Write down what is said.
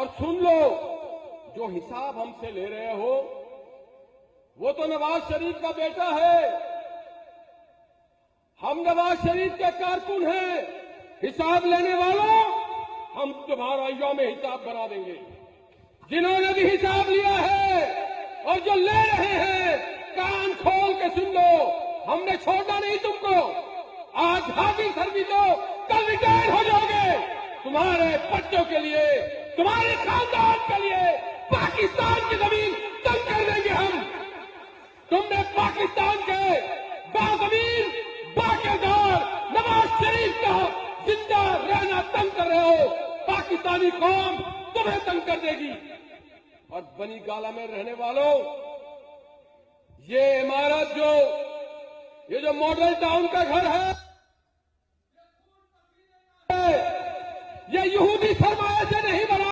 اور سن لو، جو حساب ہم سے لے رہے ہو وہ تو نواز شریف کا بیٹا ہے، ہم نواز شریف کے کارکن ہیں، حساب لینے والوں ہم تمہارا یوم حساب بنا دیں گے۔ جنہوں نے بھی حساب لیا ہے اور جو لے رہے ہیں کان کھول کے سن لو، ہم نے چھوڑنا نہیں تم کو۔ آج حاضر سروس ہو، کل ریٹائر ہو جاؤ گے، تمہارے بچوں کے لیے، تمہارے خاندان کے لیے پاکستان کی زمین تنگ کر دیں گے ہم۔ تم نے پاکستان کے باضمیر باقیدار نواز شریف کا زندہ رہنا تنگ کر رہے ہو، پاکستانی قوم تمہیں تنگ کر دے گی۔ اور بنی گالہ میں رہنے والوں، یہ عمارت یہ جو ماڈل ٹاؤن کا گھر ہے، یہ یہودی